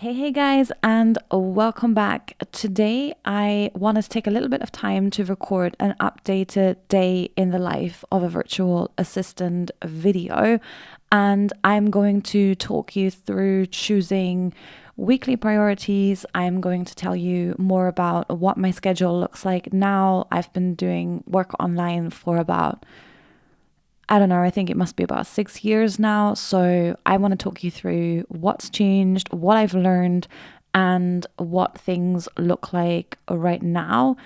Hey guys, and welcome back. Today, I wanted to take a little bit of time to record an updated day in the life of a virtual assistant video. And I'm going to talk you through choosing weekly priorities. I'm going to tell you more about what my schedule looks like now. I've been doing work online for about I don't know, I think it must be about 6 years now. So I want to talk you through what's changed, what I've learned, and what things look like right now.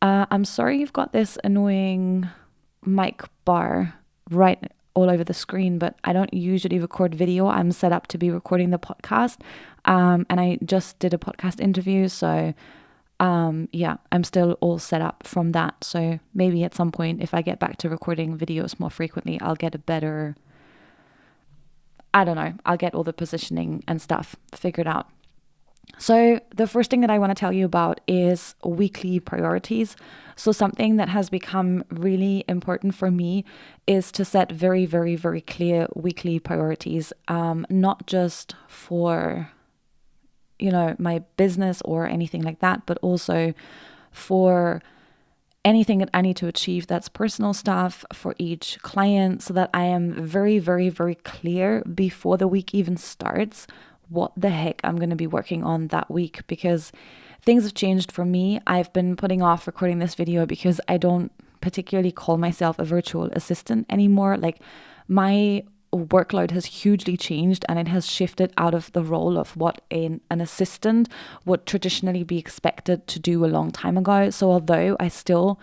I'm sorry you've got this annoying mic bar right all over the screen, but I don't usually record video. I'm set up to be recording the podcast. And I just did a podcast interview. So yeah, I'm still all set up from that. So maybe at some point, if I get back to recording videos more frequently, I'll get a better, I don't know, I'll get all the positioning and stuff figured out. So the first thing that I want to tell you about is weekly priorities. So something that has become really important for me is to set very, very, very clear weekly priorities, not just for my business or anything like that, but also for anything that I need to achieve that's personal stuff for each client, so that I am very, very, very clear before the week even starts what the heck I'm going to be working on that week, because things have changed for me. I've been putting off recording this video because I don't particularly call myself a virtual assistant anymore. Like, my workload has hugely changed, and it has shifted out of the role of what an assistant would traditionally be expected to do a long time ago. So although I still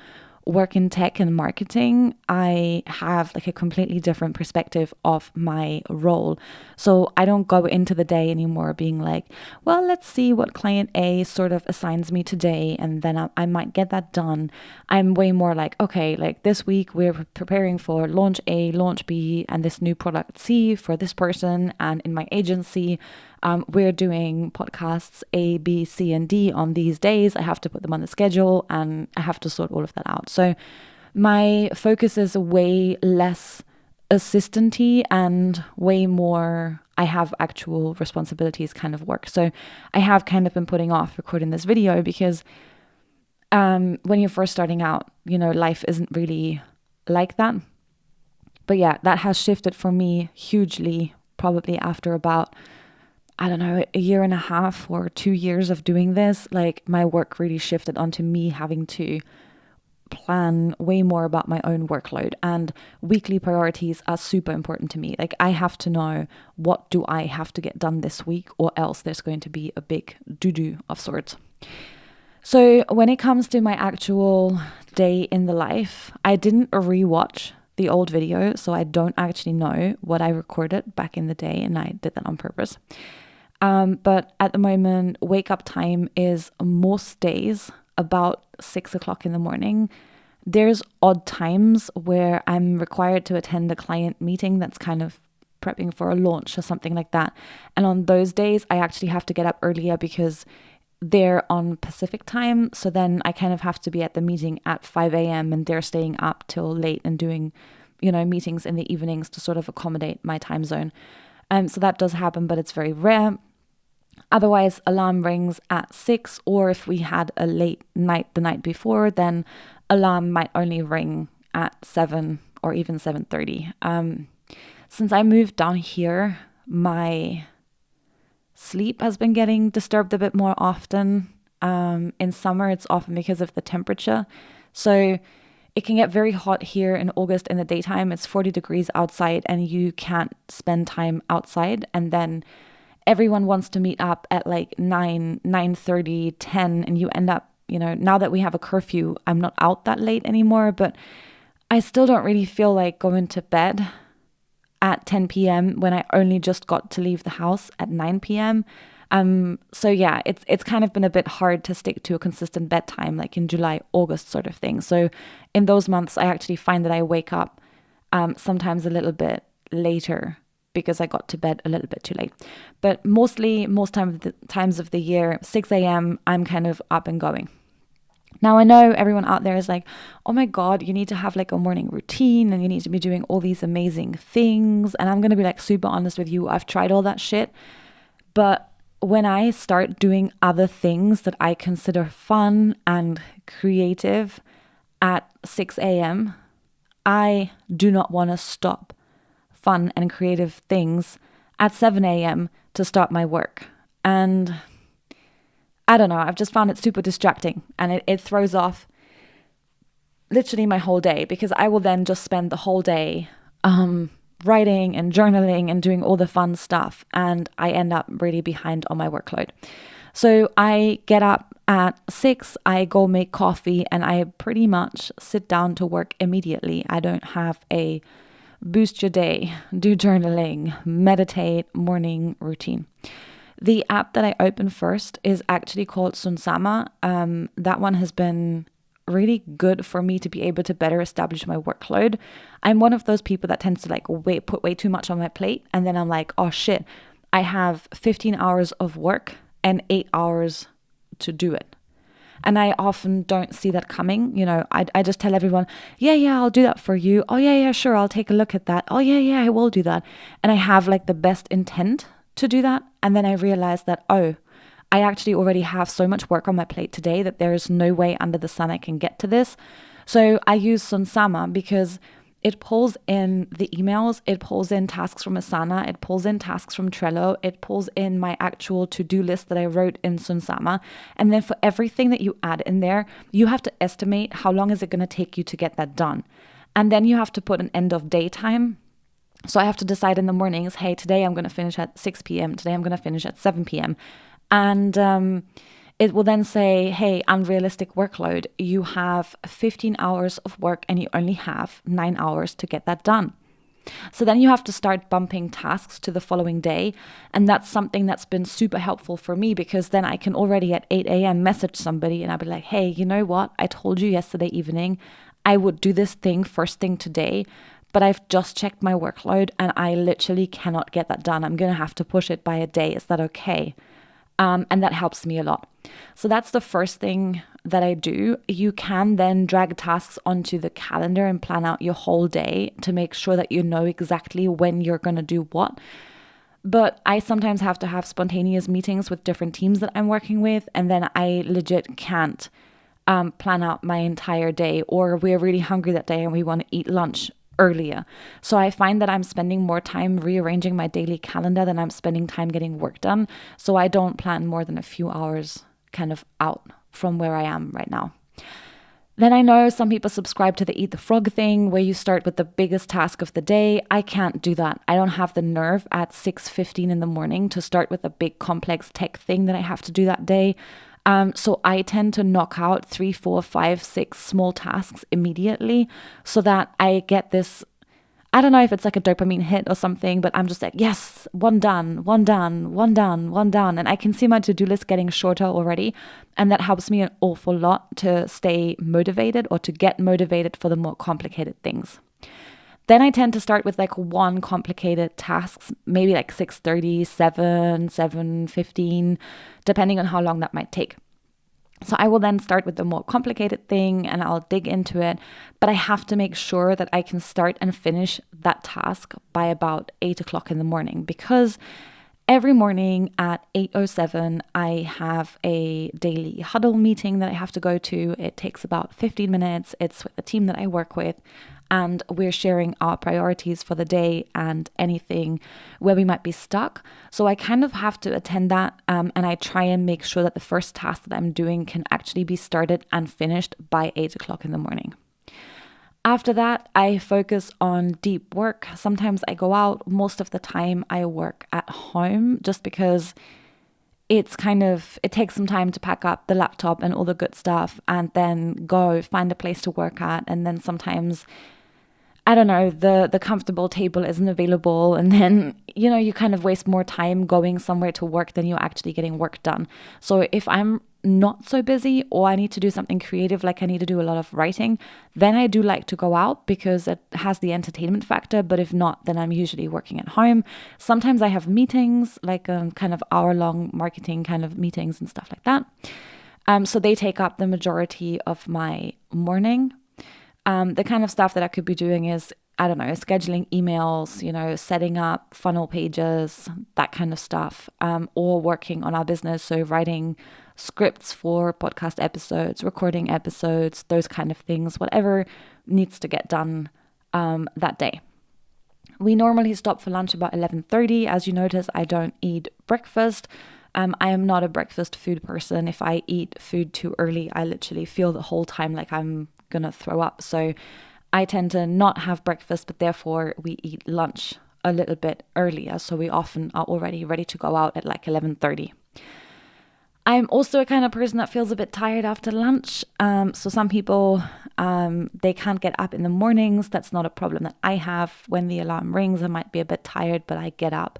work in tech and marketing, I have like a completely different perspective of my role. So I don't go into the day anymore being like, well, let's see what client A sort of assigns me today, and then I might get that done. I'm way more like, okay, like this week we're preparing for launch A, launch B, and this new product C for this person. And in my agency, we're doing podcasts A, B, C, and D on these days. I have to put them on the schedule, and I have to sort all of that out. So my focus is way less assistanty and way more I have actual responsibilities kind of work. So I have kind of been putting off recording this video because when you're first starting out, life isn't really like that. But yeah, that has shifted for me hugely, probably after about, I don't know, a year and a half or 2 years of doing this. Like, my work really shifted onto me having to plan way more about my own workload, and weekly priorities are super important to me. Like, I have to know what do I have to get done this week, or else there's going to be a big doo-doo of sorts. So when it comes to my actual day in the life, I didn't rewatch the old video, so I don't actually know what I recorded back in the day, and I did that on purpose. But at the moment, wake up time is most days about 6 o'clock in the morning. There's odd times where I'm required to attend a client meeting that's kind of prepping for a launch or something like that. And on those days, I actually have to get up earlier because they're on Pacific time. So then I kind of have to be at the meeting at 5 a.m. and they're staying up till late and doing, meetings in the evenings to sort of accommodate my time zone. So that does happen, but it's very rare. Otherwise, alarm rings at 6, or if we had a late night the night before, then alarm might only ring at 7 or even 7:30. Since I moved down here, my sleep has been getting disturbed a bit more often. In summer, it's often because of the temperature. So it can get very hot here in August in the daytime. It's 40 degrees outside and you can't spend time outside. And then everyone wants to meet up at like 9, 9:30, 10, and you end up, now that we have a curfew, I'm not out that late anymore, but I still don't really feel like going to bed at 10 p.m. when I only just got to leave the house at 9 p.m. So yeah, it's kind of been a bit hard to stick to a consistent bedtime, like in July, August sort of thing. So in those months, I actually find that I wake up sometimes a little bit later because I got to bed a little bit too late. But most times of the year, 6 a.m., I'm kind of up and going. Now, I know everyone out there is like, oh my God, you need to have like a morning routine and you need to be doing all these amazing things. And I'm going to be like super honest with you. I've tried all that shit, but when I start doing other things that I consider fun and creative at 6 a.m., I do not want to stop fun and creative things at 7 a.m. to start my work. And I don't know, I've just found it super distracting, and it throws off literally my whole day, because I will then just spend the whole day writing and journaling and doing all the fun stuff, and I end up really behind on my workload. So I get up at 6, I go make coffee, and I pretty much sit down to work immediately. I don't have a boost your day, do journaling, meditate morning routine. The app that I open first is actually called Sunsama. That one has been really good for me to be able to better establish my workload. I'm one of those people that tends to put way too much on my plate, and then I'm like, oh shit, I have 15 hours of work and 8 hours to do it. And I often don't see that coming. I just tell everyone, yeah, I'll do that for you. Oh yeah, sure, I'll take a look at that. Oh yeah, I will do that. And I have the best intent to do that. And then I realize that, I actually already have so much work on my plate today that there is no way under the sun I can get to this. So I use Sunsama because it pulls in the emails, it pulls in tasks from Asana, it pulls in tasks from Trello, it pulls in my actual to-do list that I wrote in Sunsama. And then for everything that you add in there, you have to estimate how long is it going to take you to get that done. And then you have to put an end of day time. So I have to decide in the mornings, hey, today I'm going to finish at 6 p.m., today I'm going to finish at 7 p.m. And it will then say, hey, unrealistic workload. You have 15 hours of work and you only have 9 hours to get that done. So then you have to start bumping tasks to the following day. And that's something that's been super helpful for me, because then I can already at 8 a.m. message somebody and I'll be like, hey, you know what? I told you yesterday evening I would do this thing first thing today, but I've just checked my workload and I literally cannot get that done. I'm going to have to push it by a day. Is that okay? And that helps me a lot. So that's the first thing that I do. You can then drag tasks onto the calendar and plan out your whole day to make sure that you know exactly when you're going to do what. But I sometimes have to have spontaneous meetings with different teams that I'm working with, and then I legit can't plan out my entire day, or we're really hungry that day and we want to eat lunch earlier. So I find that I'm spending more time rearranging my daily calendar than I'm spending time getting work done. So I don't plan more than a few hours kind of out from where I am right now. Then I know some people subscribe to the Eat the Frog thing, where you start with the biggest task of the day. I can't do that. I don't have the nerve at 6:15 in the morning to start with a big complex tech thing that I have to do that day. So I tend to knock out 3, 4, 5, 6 small tasks immediately, so that I get this, I don't know if it's like a dopamine hit or something, but I'm just like, yes, one done, one done, one done, one done. And I can see my to-do list getting shorter already. And that helps me an awful lot to stay motivated, or to get motivated for the more complicated things. Then I tend to start with one complicated tasks, maybe 6:30, 7:15, depending on how long that might take. So I will then start with the more complicated thing and I'll dig into it, but I have to make sure that I can start and finish that task by about 8 o'clock in the morning, because every morning at 8:07, I have a daily Huddle meeting that I have to go to. It takes about 15 minutes. It's with the team that I work with, and we're sharing our priorities for the day and anything where we might be stuck. So I kind of have to attend that, and I try and make sure that the first task that I'm doing can actually be started and finished by 8 o'clock in the morning. After that, I focus on deep work. Sometimes I go out. Most of the time I work at home, just because it takes some time to pack up the laptop and all the good stuff and then go find a place to work at. And then sometimes, I don't know, the comfortable table isn't available. And then, you kind of waste more time going somewhere to work than you're actually getting work done. So if I'm not so busy, or I need to do something creative, like I need to do a lot of writing, then I do like to go out because it has the entertainment factor. But if not, then I'm usually working at home. Sometimes I have meetings, kind of hour-long marketing kind of meetings and stuff like that. So they take up the majority of my morning. The kind of stuff that I could be doing is I don't know, scheduling emails, setting up funnel pages, that kind of stuff, or working on our business. So writing scripts for podcast episodes, recording episodes, those kind of things, whatever needs to get done that day. We normally stop for lunch about 11:30. As you notice, I don't eat breakfast. I am not a breakfast food person. If I eat food too early, I literally feel the whole time like I'm gonna throw up. So I tend to not have breakfast, but therefore we eat lunch a little bit earlier. So we often are already ready to go out at like 11:30. I'm also a kind of person that feels a bit tired after lunch. So some people, they can't get up in the mornings. That's not a problem that I have. When the alarm rings, I might be a bit tired, but I get up.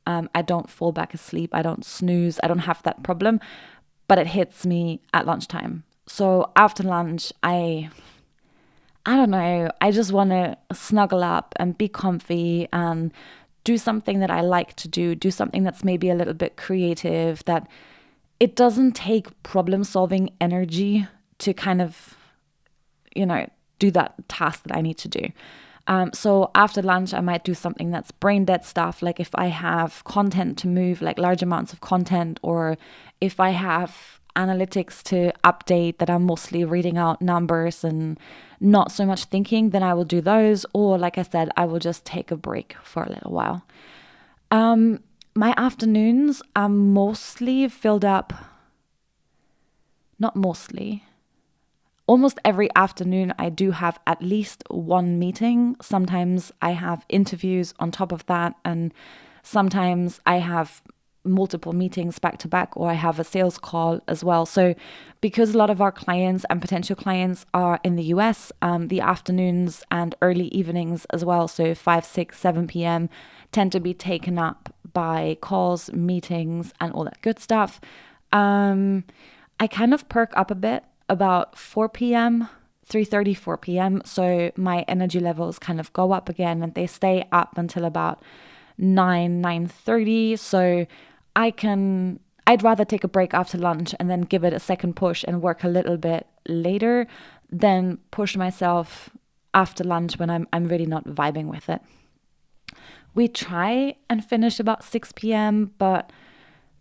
I don't fall back asleep. I don't snooze. I don't have that problem, but it hits me at lunchtime. So after lunch, I don't know, I just want to snuggle up and be comfy and do something that I like to do something that's maybe a little bit creative, that it doesn't take problem solving energy to kind of, do that task that I need to do. So after lunch, I might do something that's brain dead stuff. Like if I have content to move, like large amounts of content, or if I have analytics to update that I'm mostly reading out numbers and not so much thinking, then I will do those. Or like I said, I will just take a break for a little while. My afternoons are mostly filled up, not mostly. Almost every afternoon, I do have at least one meeting. Sometimes I have interviews on top of that, and sometimes I have multiple meetings back to back, or I have a sales call as well. So because a lot of our clients and potential clients are in the US, the afternoons and early evenings as well, so 5, 6, 7 p.m. tend to be taken up by calls, meetings, and all that good stuff. I kind of perk up a bit about 4 p.m., 3:30, 4 p.m. So my energy levels kind of go up again, and they stay up until about 9:30. So I'd rather take a break after lunch and then give it a second push and work a little bit later than push myself after lunch when I'm really not vibing with it. We try and finish about 6 p.m., but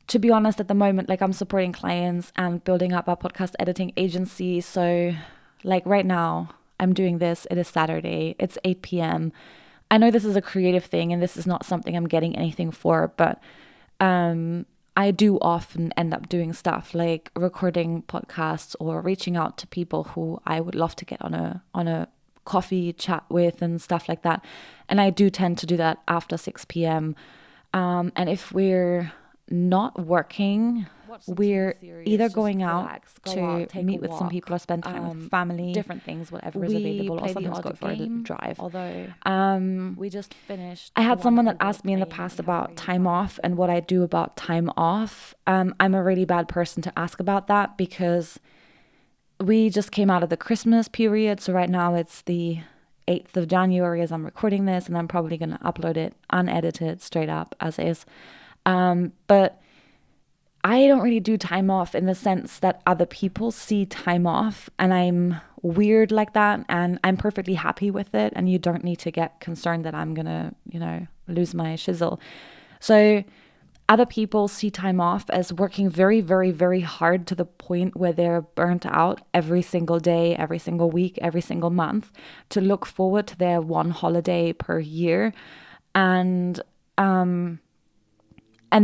to be honest, at the moment, like I'm supporting clients and building up our podcast editing agency. So like right now, I'm doing this. It is Saturday. It's 8 p.m. I know this is a creative thing and this is not something I'm getting anything for, but I do often end up doing stuff like recording podcasts or reaching out to people who I would love to get on a coffee chat with and stuff like that. And I do tend to do that after 6 p.m. And if we're not working, we're either going out to meet with some people or spend time with family, different things, whatever is available, or sometimes go for a drive. Although we just finished. I had someone that asked me in the past about time off and what I do about time off. I'm a really bad person to ask about that because we just came out of the Christmas period. So right now it's the 8th of January as I'm recording this, and I'm probably going to upload it unedited straight up as is. But I don't really do time off in the sense that other people see time off, and I'm weird like that, and I'm perfectly happy with it, and you don't need to get concerned that I'm gonna, lose my shizzle. So other people see time off as working very, very, very hard to the point where they're burnt out every single day, every single week, every single month to look forward to their one holiday per year. And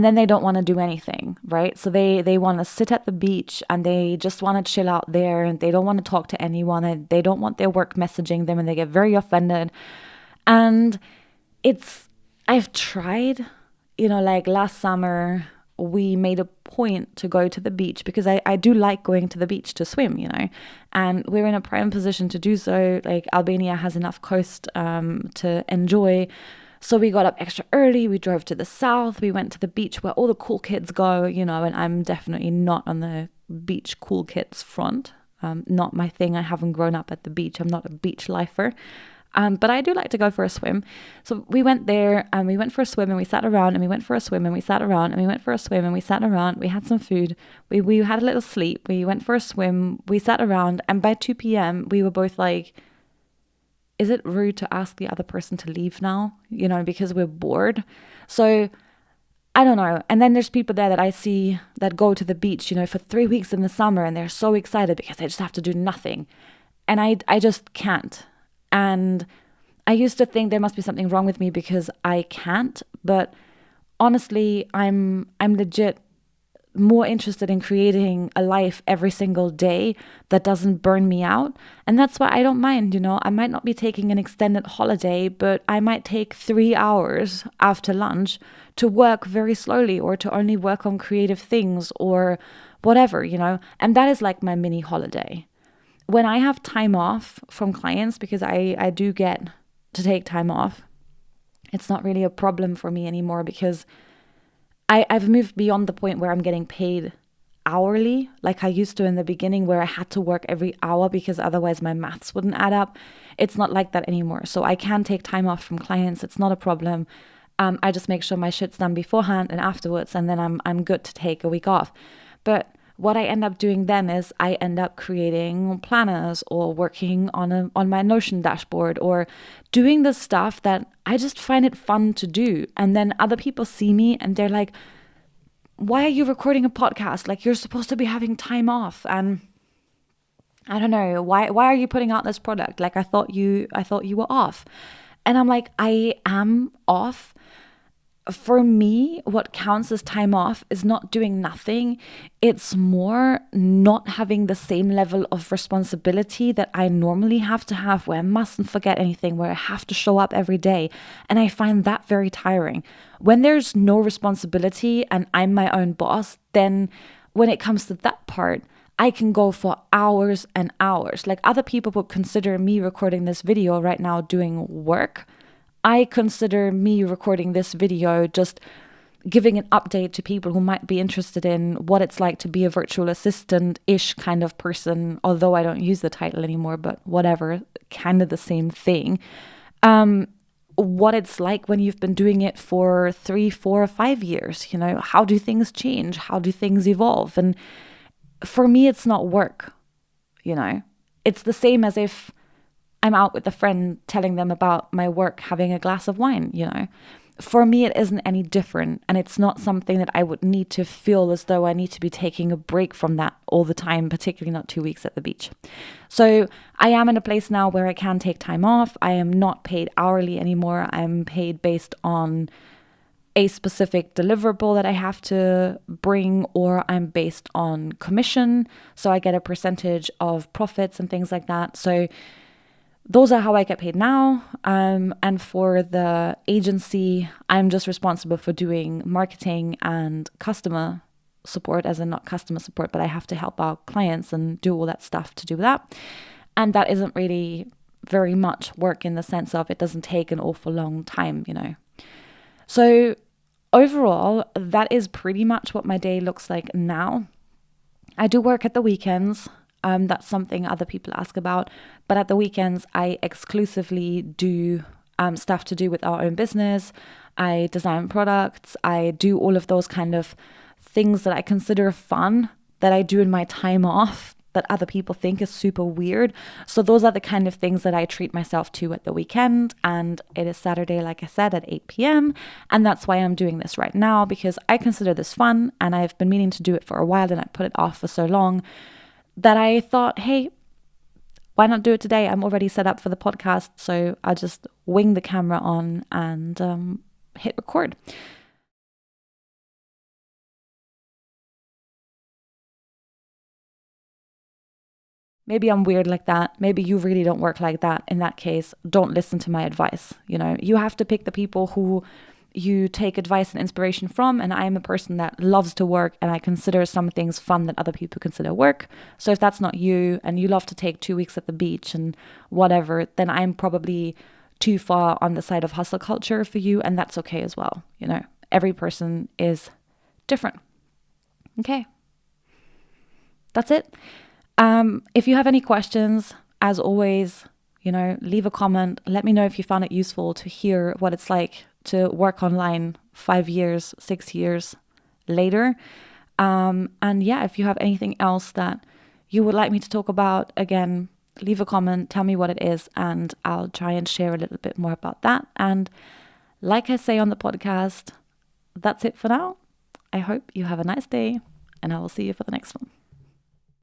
then they don't want to do anything, right? So they want to sit at the beach and they just want to chill out there, and they don't want to talk to anyone, and they don't want their work messaging them, and they get very offended. And I've tried, like last summer, we made a point to go to the beach because I do like going to the beach to swim, and we're in a prime position to do so. Like Albania has enough coast to enjoy. So we got up extra early, we drove to the south, we went to the beach where all the cool kids go, and I'm definitely not on the beach cool kids front. Not my thing. I haven't grown up at the beach. I'm not a beach lifer. But I do like to go for a swim. So we went there and we went for a swim and we sat around and we went for a swim and we sat around and we went for a swim and we sat around. We had some food. We had a little sleep. We went for a swim. We sat around, and by 2 p.m. we were both like, is it rude to ask the other person to leave now, because we're bored? So I don't know. And then there's people there that I see that go to the beach, for 3 weeks in the summer, and they're so excited because they just have to do nothing. And I just can't. And I used to think there must be something wrong with me because I can't, but honestly, I'm legit more interested in creating a life every single day that doesn't burn me out. And that's why I don't mind, I might not be taking an extended holiday, but I might take 3 hours after lunch to work very slowly, or to only work on creative things, or whatever, and that is like my mini holiday. When I have time off from clients, because I do get to take time off, it's not really a problem for me anymore, because I've moved beyond the point where I'm getting paid hourly like I used to in the beginning, where I had to work every hour because otherwise my maths wouldn't add up. It's not like that anymore. So I can take time off from clients. It's not a problem. I just make sure my shit's done beforehand and afterwards, and then I'm good to take a week off. But what I end up doing then is I end up creating planners, or working on my Notion dashboard, or doing the stuff that I just find it fun to do. And then other people see me and they're like, why are you recording a podcast? Like, you're supposed to be having time off. And I don't know, why are you putting out this product? Like, I thought you were off. And I'm like, I am off. For me, what counts as time off is not doing nothing. It's more not having the same level of responsibility that I normally have to have, where I mustn't forget anything, where I have to show up every day. And I find that very tiring. When there's no responsibility and I'm my own boss, then when it comes to that part, I can go for hours and hours. Like, other people would consider me recording this video right now doing work. I consider me recording this video just giving an update to people who might be interested in what it's like to be a virtual assistant-ish kind of person, although I don't use the title anymore, but whatever, kind of the same thing. What it's like when you've been doing it for 3, 4, or 5 years, how do things change? How do things evolve? And for me, it's not work, It's the same as if I'm out with a friend telling them about my work, having a glass of wine, For me, it isn't any different. And it's not something that I would need to feel as though I need to be taking a break from that all the time, particularly not 2 weeks at the beach. So I am in a place now where I can take time off. I am not paid hourly anymore. I'm paid based on a specific deliverable that I have to bring, or I'm based on commission. So I get a percentage of profits and things like that. So those are how I get paid now. And for the agency, I'm just responsible for doing marketing and customer support, as in not customer support, but I have to help our clients and do all that stuff to do that. And that isn't really very much work in the sense of it doesn't take an awful long time, So overall, that is pretty much what my day looks like now. I do work at the weekends. That's something other people ask about. But at the weekends, I exclusively do stuff to do with our own business. I design products. I do all of those kind of things that I consider fun, that I do in my time off, that other people think is super weird. So those are the kind of things that I treat myself to at the weekend. And it is Saturday, like I said, at 8 p.m. And that's why I'm doing this right now, because I consider this fun. And I've been meaning to do it for a while, and I put it off for so long that I thought, hey, why not do it today? I'm already set up for the podcast, so I'll just wing the camera on and hit record. Maybe I'm weird like that. Maybe you really don't work like that. In that case, don't listen to my advice. You have to pick the people who you take advice and inspiration from. And I'm a person that loves to work, and I consider some things fun that other people consider work. So if that's not you, and you love to take 2 weeks at the beach and whatever, then I'm probably too far on the side of hustle culture for you. And that's okay as well. Every person is different. Okay. That's it. If you have any questions, as always, leave a comment. Let me know if you found it useful to hear what it's like to work online 5 years, 6 years later. And yeah, if you have anything else that you would like me to talk about, again, leave a comment, tell me what it is, and I'll try and share a little bit more about that. And like I say on the podcast, that's it for now. I hope you have a nice day, and I will see you for the next one.